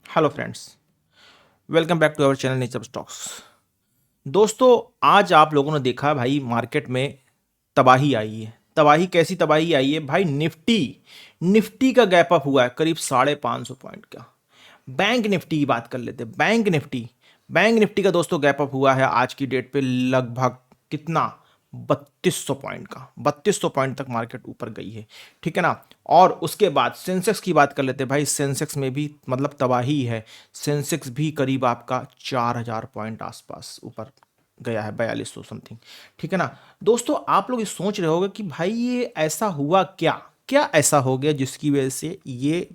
Hello friends, welcome back to our channel Nature Stocks. दोस्तों, आज आप लोगों ने देखा भाई मार्केट में तबाही आई है। तबाही कैसी तबाही आई है भाई? निफ्टी निफ्टी का गैप अप हुआ है करीब 550 पॉइंट का। बैंक निफ्टी की बात कर लेते हैं। बैंक निफ्टी का दोस्तों गैप अप हुआ है आज की डेट पे लगभग कितना? 3200 पॉइंट का। 3200 पॉइंट तक मार्केट ऊपर गई है, ठीक है ना। और उसके बाद सेंसेक्स की बात कर लेते हैं भाई। सेंसेक्स में भी मतलब तबाही है। सेंसेक्स भी करीब आपका 4000 पॉइंट आसपास ऊपर गया है, 4200 समथिंग, ठीक है ना। दोस्तों, आप लोग ये सोच रहे होंगे कि भाई ये ऐसा हुआ क्या? क्या ऐसा हो गया जिसकी वजह से ये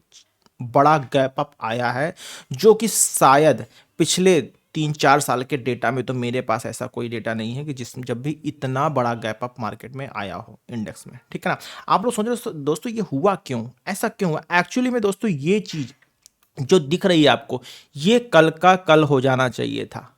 बड़ा गैप अप आया है, जो कि शायद पिछले 3-4 साल के डेटा में, तो मेरे पास ऐसा कोई डेटा नहीं है कि जिसमें जब भी इतना बड़ा गैप अप मार्केट में आया हो इंडेक्स में, ठीक है ना। आप लोग सोच रहे हो दोस्तों ये हुआ क्यों, ऐसा क्यों हुआ? एक्चुअली में दोस्तों ये चीज जो दिख रही है आपको, ये कल का कल हो जाना चाहिए था।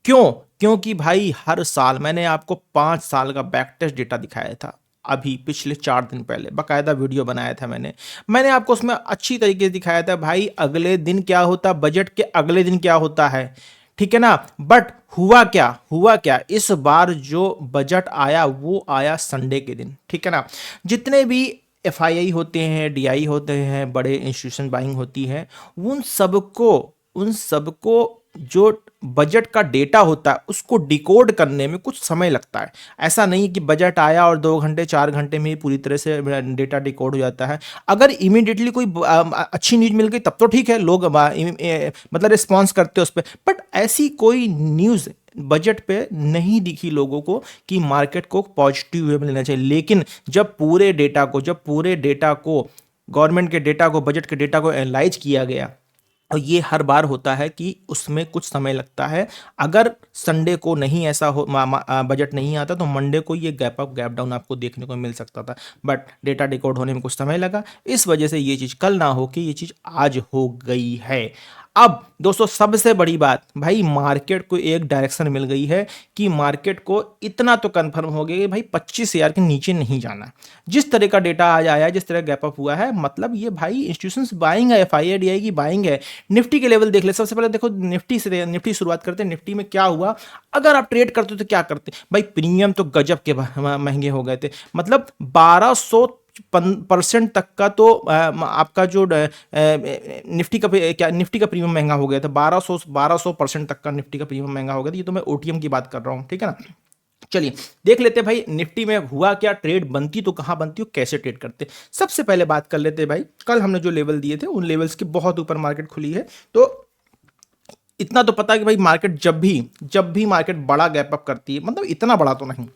क्यों? क्योंकि भाई हर साल मैंने आपको 5 साल का बैक टेस्ट डेटा दिखाया था। अभी पिछले 4 दिन पहले बकायदा वीडियो बनाया था मैंने आपको उसमें अच्छी तरीके से दिखाया था भाई अगले दिन क्या होता, बजट के अगले दिन क्या होता है, ठीक है ना। बट हुआ क्या इस बार? जो बजट आया वो आया संडे के दिन, ठीक है ना। जितने भी एफआईआई होते हैं, डीआई होते हैं, बड़े इंस्टीट्यूशन बाइंग होती है, उन सबको जो बजट का डेटा होता है उसको डिकोड करने में कुछ समय लगता है। ऐसा नहीं कि बजट आया और 2 घंटे 4 घंटे में ही पूरी तरह से डेटा डिकोड हो जाता है। अगर इमीडिएटली कोई अच्छी न्यूज मिल गई तब तो ठीक है, लोग मतलब रिस्पॉन्स करते हैं उस पर। बट ऐसी कोई न्यूज बजट पे नहीं दिखी लोगों को कि मार्केट को पॉजिटिव वे में लेना चाहिए। लेकिन जब पूरे डेटा को गवर्नमेंट के डेटा को, बजट के डेटा को एनालाइज किया गया, और ये हर बार होता है कि उसमें कुछ समय लगता है। अगर संडे को नहीं ऐसा हो, बजट नहीं आता, तो मंडे को ये गैप अप गैप डाउन आपको देखने को मिल सकता था। बट डेटा डिकोड होने में कुछ समय लगा, इस वजह से ये चीज़ कल ना हो कि ये चीज़ आज हो गई है। अब दोस्तों, सबसे बड़ी बात भाई, मार्केट को एक डायरेक्शन मिल गई है कि मार्केट को इतना तो कंफर्म हो गया कि भाई 25,000 के नीचे नहीं जाना। जिस तरह का डेटा आज आया, जिस तरह गैप अप हुआ है, मतलब ये भाई इंस्टीट्यूशंस बाइंग है, एफआईआई की बाइंग है। निफ्टी के लेवल देख ले। सबसे पहले देखो निफ्टी शुरुआत करते हैं। निफ्टी में क्या हुआ? अगर आप ट्रेड करते तो क्या करते भाई? प्रीमियम तो गजब के महंगे हो गए थे। मतलब 1200% तक का तो आपका जो निफ्टी का प्रीमियम महंगा हो गया था। 1200% तक का निफ्टी का प्रीमियम महंगा हो गया था। ये तो मैं ओटीएम की बात कर रहा हूं, ठीक है ना। चलिए देख लेते हैं भाई निफ्टी में हुआ क्या, ट्रेड बनती तो कहां बनती हो, कैसे ट्रेड करते। सबसे पहले बात कर लेते हैं भाई, कल हमने जो लेवल दिए थे उन लेवल्स के बहुत ऊपर मार्केट खुली है। तो इतना तो पता है कि भाई मार्केट जब भी मार्केट बड़ा गैप अप करती है, मतलब इतना बड़ा तो नहीं,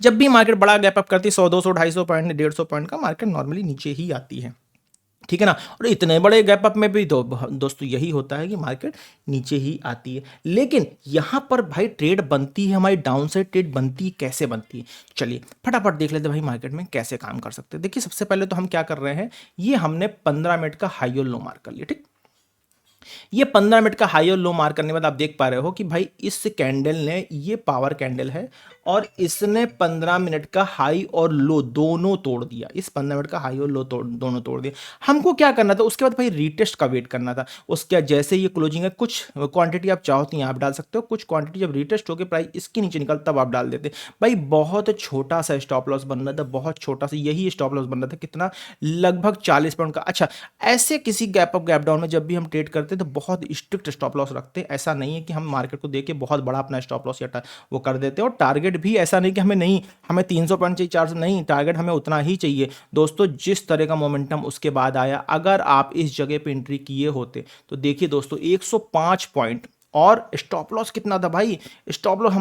जब भी मार्केट बड़ा गैप अप करती है 100 200 250 पॉइंट 150 पॉइंट का, मार्केट नॉर्मली नीचे ही आती है, ठीक है ना। और इतने बड़े गैप अप में भी तो दोस्तों यही होता है कि मार्केट नीचे ही आती है। लेकिन यहां पर भाई ट्रेड बनती है, हमारी डाउन साइड ट्रेड बनती है, कैसे बनती है? चलिए फटाफट देख लेते हैं भाई मार्केट में कैसे काम कर सकते हैं। देखिए सबसे पहले तो हम क्या कर रहे हैं, ये हमने 15 मिनट का हाई और लो मार्क कर लिया, ठीक। ये 15 मिनट का हाई और लो मार्क करने के बाद आप देख पा रहे हो कि भाई इस कैंडल ने, ये पावर कैंडल है, और इसने 15 मिनट का हाई और लो दोनों तोड़ दिया। इस 15 मिनट का हाई और लो दोनों तोड़ दिया। हमको क्या करना था उसके बाद भाई? रीटेस्ट का वेट करना था। उसके बाद जैसे ये क्लोजिंग है, कुछ क्वांटिटी आप चाहो तो यहाँ आप डाल सकते हो, कुछ क्वांटिटी जब रीटेस्ट होकर प्राइस इसके नीचे निकल तब आप डाल देते। भाई बहुत छोटा सा स्टॉप लॉस बन रहा था, बहुत छोटा सा यही स्टॉप लॉस बन रहा था। कितना? लगभग 40 पॉइंट का। अच्छा, ऐसे किसी गैप अप गैप डाउन में जब भी हम ट्रेड करते हैं तो बहुत स्ट्रिक्ट स्टॉप लॉस रखते हैं। ऐसा नहीं है कि हम मार्केट को देख के बहुत बड़ा अपना स्टॉप लॉस या वो कर देते हैं। और टारगेट भी ऐसा नहीं कि हमें 300 पॉइंट चाहिए, 400 नहीं, टारगेट हमें उतना ही चाहिए। दोस्तों जिस तरह का मोमेंटम उसके बाद आया, अगर आप इस जगह पे एंट्री किए होते तो देखिए दोस्तों 105 पॉइंट। और स्टॉप लॉस कितना था भाई? स्टॉप लॉस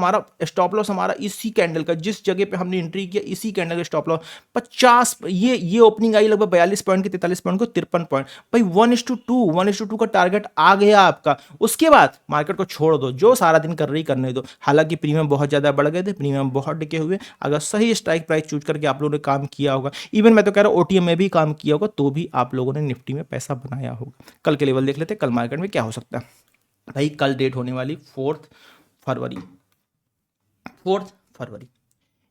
हमारा इसी कैंडल का, जिस जगह पे हमने एंट्री किया इसी कैंडल का स्टॉप लॉस 50। ये ओपनिंग आई लगभग 42 पॉइंट की, 43 पॉइंट को 53 पॉइंट। भाई 1:2 का टारगेट आ गया आपका। उसके बाद मार्केट को छोड़ दो, जो सारा दिन कर रही करने दो। हालांकि प्रीमियम बहुत ज्यादा बढ़ गए थे, प्रीमियम बहुत डिके हुए। अगर सही स्ट्राइक प्राइस चूज करके आप लोगों ने काम किया होगा, इवन मैं तो कह रहा हूं ओटीएम में भी काम किया होगा, तो भी आप लोगों ने निफ्टी में पैसा बनाया होगा। कल के लेवल देख लेते, कल मार्केट में क्या हो सकता है भाई। कल डेट होने वाली 4 फरवरी। 4 फरवरी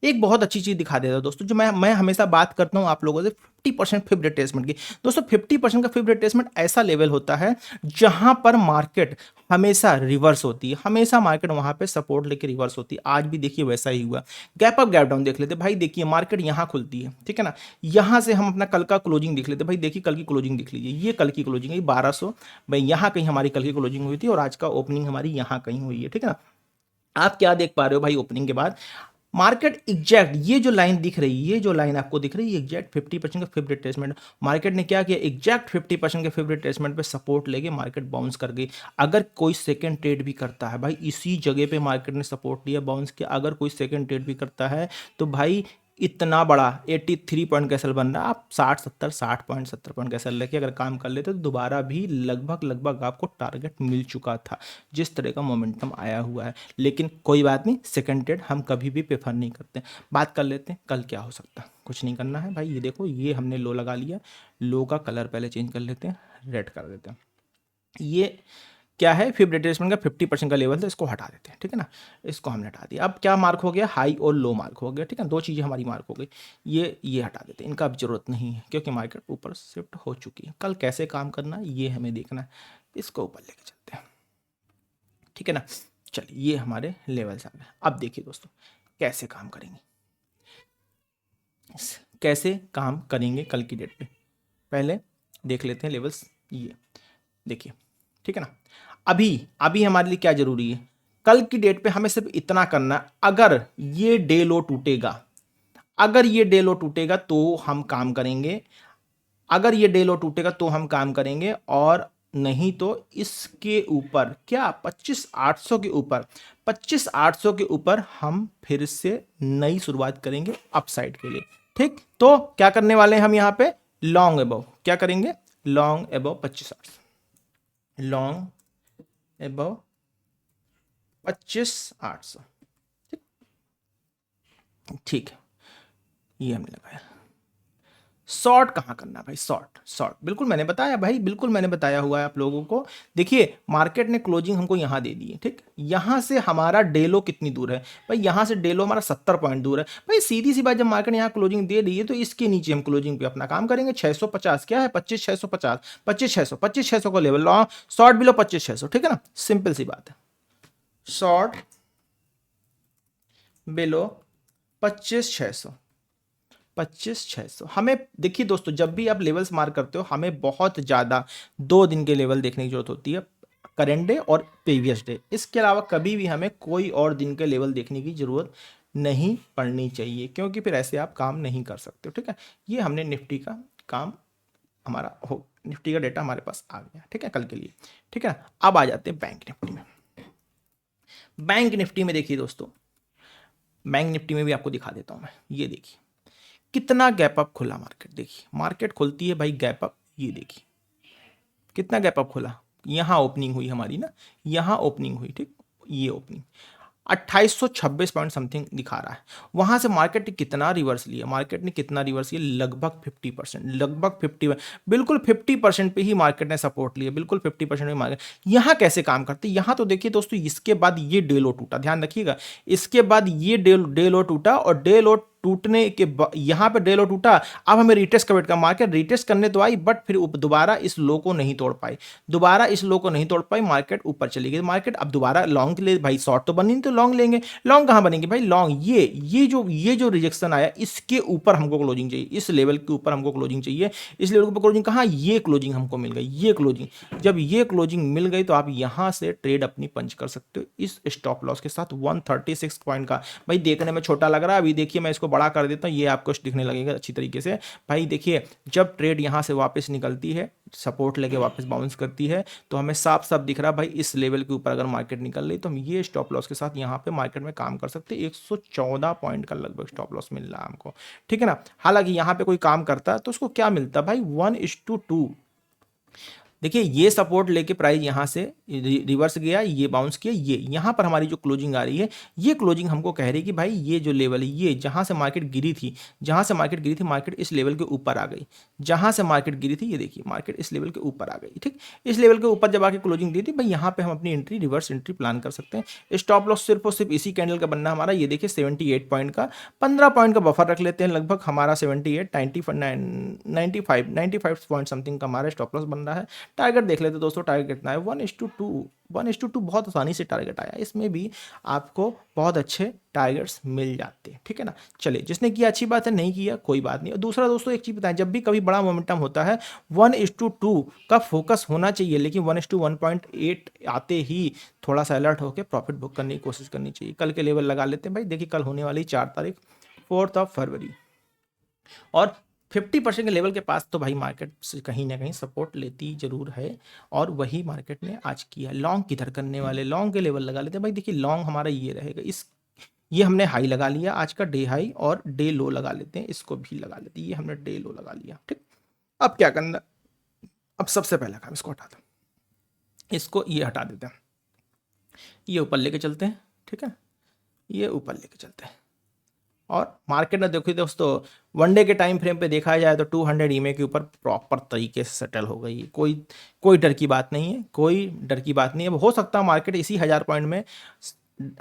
एक बहुत अच्छी चीज दिखा देता हूं दोस्तों, जो मैं हमेशा बात करता हूं आप लोगों से 50% फिब रिट्रेसमेंट की। दोस्तों 50% का फिब रिट्रेसमेंट ऐसा लेवल होता है जहां पर मार्केट हमेशा रिवर्स होती है, हमेशा मार्केट वहां पे सपोर्ट लेके रिवर्स होती है। आज भी देखिए वैसा ही हुआ। गैप अप गैप डाउन देख लेते भाई, देखिए मार्केट यहां खुलती है, ठीक है ना, यहां से हम अपना कल का क्लोजिंग देख लेते भाई, देखिए कल की क्लोजिंग देख लीजिए, ये कल की क्लोजिंग है 1200 भाई, यहां कहीं हमारी कल की क्लोजिंग हुई थी और आज का ओपनिंग हमारी यहां कहीं हुई है, ठीक है ना। आप क्या देख पा रहे हो भाई, ओपनिंग के बाद मार्केट एग्जैक्ट ये जो लाइन दिख रही है, ये जो लाइन आपको दिख रही है एग्जैक्ट 50% का फिब रिट्रेसमेंट, मार्केट ने क्या किया, एग्जैक्ट 50% के फिब रिट्रेसमेंट पे सपोर्ट लेके मार्केट बाउंस कर गई। अगर कोई सेकंड ट्रेड भी करता है भाई, इसी जगह पे मार्केट ने सपोर्ट लिया, बाउंस किया, अगर कोई सेकंड ट्रेड भी करता है तो भाई इतना बड़ा 83 पॉइंट का एसएल बन रहा है, आप 60 पॉइंट 70 पॉइंट का एसएल लेके अगर काम कर लेते तो दोबारा भी लगभग लगभग आपको टारगेट मिल चुका था, जिस तरह का मोमेंटम आया हुआ है। लेकिन कोई बात नहीं, सेकंड ट्रेड हम कभी भी प्रेफर नहीं करते। बात कर लेते हैं कल क्या हो सकता है, कुछ नहीं करना है भाई, ये देखो ये हमने लो लगा लिया, लो का कलर पहले चेंज कर लेते हैं, रेड कर देते हैं। ये क्या है, फिब रिट्रेसमेंट का 50% का लेवल था, इसको हटा देते हैं, ठीक है ना, इसको हमने हटा दिया। अब क्या मार्क हो गया, हाई और लो मार्क हो गया, ठीक है, दो चीज़ें हमारी मार्क हो गई। ये हटा देते हैं, इनका अब जरूरत नहीं है क्योंकि मार्केट ऊपर शिफ्ट हो चुकी है। कल कैसे काम करना है ये हमें देखना है, इसको ऊपर लेके चलते हैं, ठीक है ना। चलिए ये हमारे लेवल्स आ गए। अब देखिए दोस्तों कैसे काम करेंगे, कैसे काम करेंगे कल की डेट पे, पहले देख लेते हैं लेवल्स। ये देखिए, ठीक है ना। अभी अभी हमारे लिए क्या जरूरी है, कल की डेट पे हमें सिर्फ इतना करना है, अगर ये डे लो टूटेगा, अगर ये डे लो टूटेगा तो हम काम करेंगे, अगर ये डे लो टूटेगा तो हम काम करेंगे, और नहीं तो इसके ऊपर क्या 25,800 के ऊपर, 25,800 के ऊपर हम फिर से नई शुरुआत करेंगे अपसाइड के लिए। ठीक, तो क्या करने वाले हैं हम यहाँ पे, लॉन्ग एबव, क्या करेंगे, लॉन्ग एबव 25,800, लॉन्ग एबव 25,800। ठीक है, ये हमने लगाया। शॉर्ट कहाँ करना भाई, शॉर्ट शॉर्ट बिल्कुल मैंने बताया भाई, बिल्कुल मैंने बताया हुआ है आप लोगों को। देखिए मार्केट ने क्लोजिंग हमको यहाँ दे दी है, ठीक, यहाँ से हमारा डेलो कितनी दूर है भाई, यहाँ से डेलो हमारा 70 पॉइंट दूर है भाई। सीधी सी बात, जब मार्केट यहाँ क्लोजिंग दे दी है तो इसके नीचे हम क्लोजिंग पे अपना काम करेंगे। 650 क्या है, 25,650, 25,600, 25,600 का लेवल, लॉन्ग शॉर्ट बिलो 25,600, ठीक है ना, सिंपल सी बात है, शॉर्ट बिलो 25,600, 25,600। हमें देखिए दोस्तों, जब भी आप लेवल्स मार्क करते हो हमें बहुत ज़्यादा 2 दिन के लेवल देखने की जरूरत होती है, करेंट डे और प्रीवियस डे, इसके अलावा कभी भी हमें कोई और दिन के लेवल देखने की जरूरत नहीं पड़नी चाहिए, क्योंकि फिर ऐसे आप काम नहीं कर सकते हो, ठीक है। ये हमने निफ्टी का काम हमारा हो, निफ्टी का डेटा हमारे पास आ गया, ठीक है, कल के लिए, ठीक है। अब आ जाते हैं बैंक निफ्टी में। बैंक निफ्टी में देखिए दोस्तों, बैंक निफ्टी में भी आपको दिखा देता हूं मैं, ये देखिए कितना गैप अप खुला मार्केट, देखिए मार्केट खुलती है भाई गैप अप, ये देखिए कितना गैप अप खुला, यहां ओपनिंग हुई हमारी ना, यहां ओपनिंग हुई, ठीक, ये ओपनिंग 2826 पॉइंट समथिंग दिखा रहा है। वहां से मार्केट ने कितना रिवर्स लिया, मार्केट ने कितना रिवर्स लिया, लगभग 50%, लगभग 50, बिल्कुल 50% पे ही मार्केट ने सपोर्ट लिया, बिल्कुल 50% में मार्केट। यहां कैसे काम करते, यहां तो देखिए दोस्तों, इसके बाद ये डे लो टूटा, ध्यान रखिएगा, इसके बाद ये डे लो टूटा, और डे लो टूटने के यहां पे डे लो टूटा। अब हमें रिटेस्ट का वेट का, मार्केट रिटेस्ट करने तो आई बट फिर दोबारा इस लो को नहीं तोड़ पाई, दोबारा इस लो को नहीं तोड़ पाई, मार्केट ऊपर चली गई। मार्केट अब दोबारा लॉन्ग के लिए भाई, शॉर्ट तो बनी नहीं तो लॉन्ग लेंगे, लॉन्ग कहां बनेंगे भाई, लॉन्ग ये जो रिजेक्शन आया इसके ऊपर हमको क्लोजिंग चाहिए, इस लेवल के ऊपर हमको क्लोजिंग चाहिए। इस लेवल के ऊपर क्लोजिंग कहां, ये क्लोजिंग हमको मिल गई, ये क्लोजिंग, जब ये क्लोजिंग मिल गई तो आप यहां से ट्रेड अपनी पंच कर सकते हो इस स्टॉप लॉस के साथ 136 पॉइंट का। भाई देखने में छोटा लग रहा है, अभी देखिए मैं इसको बड़ा कर देता हूं, ये आपको दिखने लगेगा अच्छी तरीके से। भाई देखिए जब ट्रेड यहां से वापस निकलती है, सपोर्ट लेके वापस बाउंस करती है, तो हमें साफ साफ दिख रहा है भाई, इस लेवल के ऊपर अगर मार्केट निकल रही तो हम ये स्टॉप लॉस के साथ यहां पे मार्केट में काम कर सकते हैं। 114 पॉइंट का लगभग स्टॉप लॉस मिल रहा है हमको, ठीक है ना। हालांकि यहां पे कोई काम करता है तो उसको क्या मिलता है भाई, 1:2, देखिए ये सपोर्ट लेके प्राइस यहाँ से रिवर्स गया, ये बाउंस किया, ये यहाँ पर हमारी जो क्लोजिंग आ रही है, ये क्लोजिंग हमको कह रही है कि भाई ये जो लेवल है, ये जहाँ से मार्केट गिरी थी, जहाँ से मार्केट गिरी थी, मार्केट इस लेवल के ऊपर आ गई। जहाँ से मार्केट गिरी थी, ये देखिए मार्केट इस लेवल के ऊपर आ गई। ठीक, इस लेवल के ऊपर जब आके क्लोजिंग दी थी भाई, यहाँ पे हम अपनी एंट्री, रिवर्स एंट्री प्लान कर सकते हैं। स्टॉप लॉस सिर्फ और सिर्फ इसी कैंडल का बनना हमारा, ये देखिए 78 पॉइंट का, 15 पॉइंट का बफर रख लेते हैं लगभग। हमारा 78 95 पॉइंट समथिंग का हमारा स्टॉप लॉस बन रहा है। टारगेट देख लेते दोस्तों, टारगेट कितना है 1:2, 1:2 बहुत आसानी से टारगेट आया। इसमें भी आपको बहुत अच्छे टारगेट्स मिल जाते हैं, ठीक है ना। चलिए, जिसने किया अच्छी बात है, नहीं किया कोई बात नहीं। और दूसरा दोस्तों एक चीज़ बताएं, जब भी कभी बड़ा मोमेंटम होता है 1:2 का फोकस होना चाहिए, लेकिन 1:1.8 आते ही थोड़ा सा अलर्ट होकर प्रॉफिट बुक करने की कोशिश करनी चाहिए। कल के लेवल लगा लेते हैं भाई, देखिए कल होने वाली 4 तारीख 4 फरवरी, और 50% के लेवल के पास तो भाई मार्केट से कहीं ना कहीं सपोर्ट लेती जरूर है, और वही मार्केट ने आज किया। लॉन्ग किधर करने वाले, लॉन्ग के लेवल लगा लेते हैं भाई। देखिए लॉन्ग हमारा ये रहेगा, इस ये हमने हाई लगा लिया आज का, डे हाई, और डे लो लगा लेते हैं, इसको भी लगा लेते हैं, ये हमने डे लो लगा लिया। ठीक, अब क्या करना, अब सबसे पहला काम इसको हटा दो, इसको ये हटा देते हैं, ये ऊपर लेके चलते हैं, ठीक है, ये ऊपर लेके चलते हैं। और मार्केट में देखिए दोस्तों, वनडे के टाइम फ्रेम पे देखा जाए तो 200 ईएमए के ऊपर प्रॉपर तरीके से सेटल हो गई। कोई डर की बात नहीं है, कोई डर की बात नहीं है। हो सकता है मार्केट इसी 1000 पॉइंट में,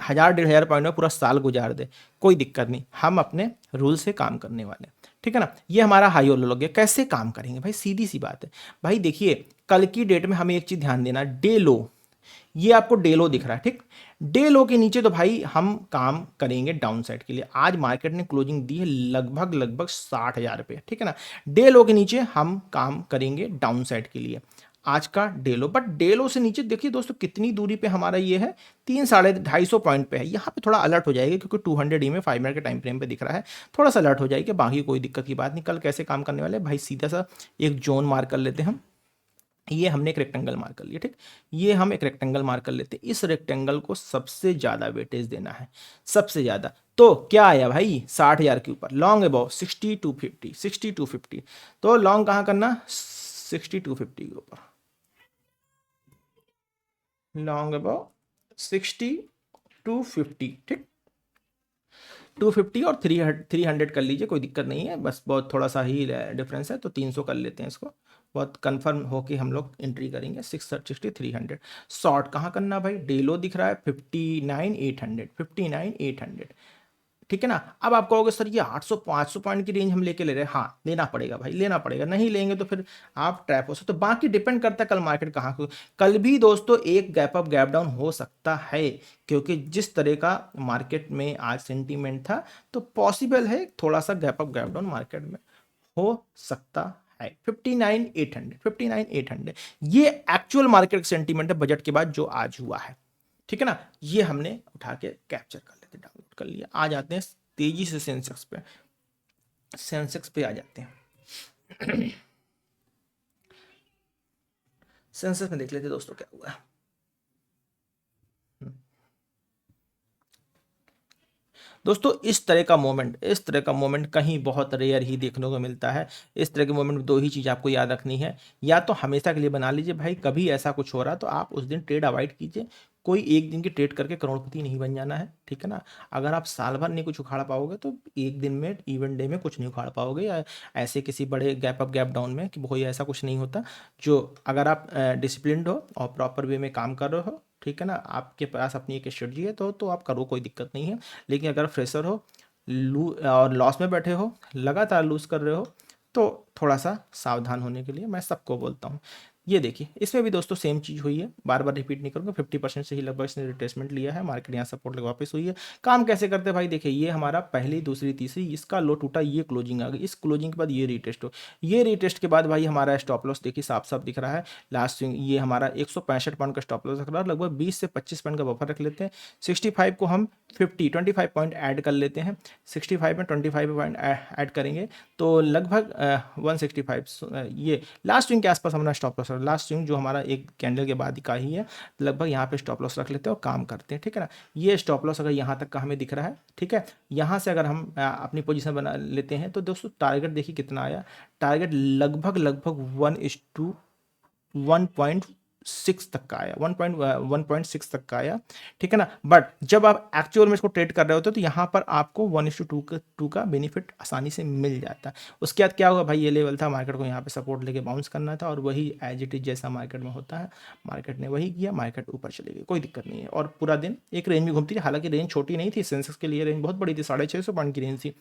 1000-1500 पॉइंट में पूरा साल गुजार दे, कोई दिक्कत नहीं, हम अपने रूल से काम करने वाले, ठीक है ना। ये हमारा हाई और लो लग गया। कैसे काम करेंगे भाई, सीधी सी बात है भाई। देखिए कल की डेट में हमें एक चीज़ ध्यान देना, डे लो, ये आपको डे लो दिख रहा है, ठीक। डे लो के नीचे तो भाई हम काम करेंगे डाउन साइड के लिए। आज मार्केट ने क्लोजिंग दी है लगभग 60,000 पे, ठीक है ना। डे लो के नीचे हम काम करेंगे डाउन साइड के लिए, आज का डे लो। बट डे लो से नीचे देखिए दोस्तों कितनी दूरी पे हमारा ये है, 300-250 पॉइंट पे है। यहाँ पे थोड़ा अलर्ट हो जाएगा, क्योंकि 200 ई में 5 मिनट के टाइम फ्रेम पे दिख रहा है, थोड़ा सा अलर्ट हो जाएगी। बाकी कोई दिक्कत की बात नहीं। कल कैसे काम करने वाले भाई, सीधा सा एक जोन मार कर लेते हैं हम। ये हमने एक रेक्टेंगल मार्क कर लिया, ठीक। ये हम एक रेक्टेंगल मार्क कर लेते हैं। इस रेक्टेंगल को सबसे ज्यादा वेटेज देना है, सबसे ज्यादा। तो क्या आया भाई, 60,000 के ऊपर लॉन्ग अबाउ 60-50, 60-50। तो लॉन्ग कहाँ करना, 60-50 के ऊपर, लॉन्ग अबाउ 60-50, ठीक। 250 और 300 कर लीजिए, कोई दिक्कत नहीं है, बस बहुत थोड़ा सा ही डिफरेंस है, तो 300 कर लेते हैं इसको। बहुत कंफर्म होके हम लोग एंट्री करेंगे 660 300। शॉर्ट कहाँ करना भाई, डेलो दिख रहा है 59,800, 59,800, ठीक है ना। अब आप कहोगे सर ये 800-500 पॉइंट की रेंज हम लेके ले रहे हैं, हाँ लेना पड़ेगा भाई, लेना पड़ेगा, नहीं लेंगे तो फिर आप ट्रैप हो सकते। तो बाकी डिपेंड करता है कल मार्केट कहाँ को। कल भी दोस्तों एक गैप अप गैप डाउन हो सकता है, क्योंकि जिस तरह का मार्केट में आज सेंटीमेंट था, तो पॉसिबल है थोड़ा सा gap up gap down market में हो सकता है। 59,800, 59,800 ये एक्चुअल मार्केट सेंटीमेंट है बजट के बाद जो आज हुआ है, ठीक है ना। ये हमने उठा के कैप्चर कर लेते, डाउनलोड कर लिया। आ जाते हैं तेजी से सेंसेक्स पे, सेंसेक्स पे आ जाते हैं। सेंसेक्स में देख लेते दोस्तों क्या हुआ है। दोस्तों इस तरह का मोमेंट, इस तरह का मोमेंट कहीं बहुत रेयर ही देखने को मिलता है। इस तरह के मोमेंट में दो ही चीज़ आपको याद रखनी है, या तो हमेशा के लिए बना लीजिए भाई, कभी ऐसा कुछ हो रहा तो आप उस दिन ट्रेड अवॉइड कीजिए। कोई एक दिन की ट्रेड करके करोड़पति नहीं बन जाना है, ठीक है ना। अगर आप साल भर नहीं कुछ उखाड़ पाओगे तो एक दिन में, इवेंट डे में कुछ नहीं उखाड़ पाओगे, या ऐसे किसी बड़े गैप अप गैप डाउन में कि कोई ऐसा कुछ नहीं होता। जो अगर आप डिसिप्लिन्ड हो और प्रॉपर वे में काम कर रहे हो, ठीक है ना, आपके पास अपनी एक स्ट्रेटजी है, तो आप करो, कोई दिक्कत नहीं है। लेकिन अगर फ्रेशर हो, लू और लॉस में बैठे हो, लगातार लूज कर रहे हो, तो थोड़ा सा सावधान होने के लिए मैं सबको बोलता हूँ। ये देखिए इसमें भी दोस्तों सेम चीज़ हुई है, बार बार रिपीट नहीं करूँगा। 50% से ही लगभग इसने रिट्रेसमेंट लिया है, मार्केट यहाँ सपोर्ट लगा वापस हुई है। काम कैसे करते हैं भाई, देखिए ये हमारा पहली, दूसरी, तीसरी, इसका लो टूटा, ये क्लोजिंग आ गई, इस क्लोजिंग के बाद ये रीटेस्ट हो, ये रीटेस्ट के बाद भाई हमारा स्टॉप लॉस देखिए साफ साफ दिख रहा है। लास्ट स्विंग ये हमारा 165 पॉइंट का स्टॉप लॉस रख रहा है, लगभग 20 से 25 पॉइंट का बफर रख लेते हैं। 65 को हम 25 पॉइंट ऐड कर लेते हैं, 65 में 25 पॉइंट ऐड करेंगे तो लगभग 165। ये लास्ट स्विंग के आसपास हमारा स्टॉप लॉस, लास्ट स्विंग जो हमारा एक कैंडल के बाद का ही है, लगभग यहाँ पे स्टॉप लॉस रख लेते हैं और काम करते हैं, ठीक है ना। ये स्टॉप लॉस अगर यहाँ तक का हमें दिख रहा है, ठीक है, यहाँ से अगर हम अपनी पोजीशन बना लेते हैं तो दोस्तों टारगेट देखिए कितना आया, टारगेट लगभग 1:2 1.6 तक का आया, 1.6 तक का आया, ठीक है ना। बट जब आप एक्चुअल में इसको ट्रेड कर रहे होते हो तो यहाँ पर आपको 1:2 का बेनिफिट आसानी से मिल जाता है। उसके बाद क्या होगा भाई, ये लेवल था, मार्केट को यहाँ पे सपोर्ट लेके बाउंस करना था और वही एज इट इज जैसा मार्केट में होता है, मार्केट ने वही किया, मार्केट ऊपर चली गई, कोई दिक्कत नहीं है। और पूरा दिन एक रेंज में घूमती थी, हालांकि रेंज छोटी नहीं थी, सेंसेक्स के लिए रेंज बहुत बड़ी थी, 650 पॉइंट की रेंज थी,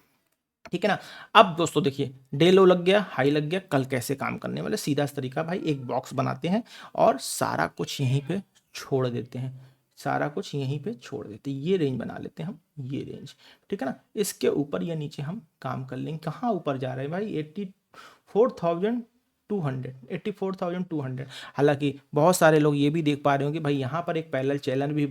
ठीक है ना। अब दोस्तों देखिए, डे लो लग गया, हाई लग गया, कल कैसे काम करने वाले, सीधा तरीका भाई, एक बॉक्स बनाते हैं और सारा कुछ यहीं पे छोड़ देते हैं, सारा कुछ यहीं पे छोड़ देते हैं, ये रेंज बना लेते हैं हम, ये रेंज, ठीक है ना। इसके ऊपर या नीचे हम काम कर लेंगे। कहाँ ऊपर जा रहे हैं भाई, 84,200, हालांकि बहुत सारे लोग ये भी देख पा रहे हो कि भाई यहाँ पर एक पैरेलल चैनल भी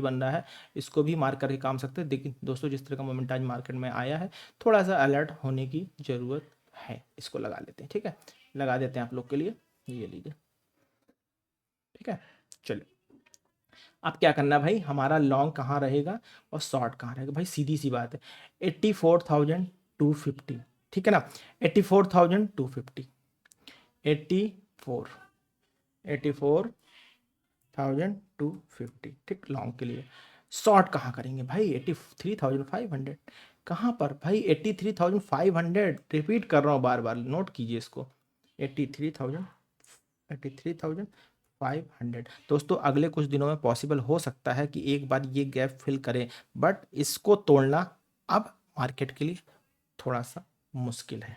बन रहा है, इसको भी मार्क करके काम सकते हैं। लेकिन दोस्तों जिस तरह का मोमेंट आज मार्केट में आया है, थोड़ा सा अलर्ट होने की ज़रूरत है, इसको लगा लेते हैं, ठीक है, लगा देते हैं आप लोग के लिए, ये लीजिए, ठीक है। चलिए, अब क्या करना है भाई, हमारा लॉन्ग कहाँ रहेगा और शॉर्ट कहाँ रहेगा, भाई सीधी सी बात है, 84,250, ठीक है ना, 84,250, 84,250, ठीक, लॉन्ग के लिए। शॉर्ट कहाँ करेंगे भाई, 83,500, कहाँ पर भाई, 83,500, रिपीट कर रहा हूँ बार बार, नोट कीजिए इसको, 83,000, 83,500। दोस्तों अगले कुछ दिनों में पॉसिबल हो सकता है कि एक बार ये गैप फिल करें, बट इसको तोड़ना अब मार्केट के लिए थोड़ा सा मुश्किल है।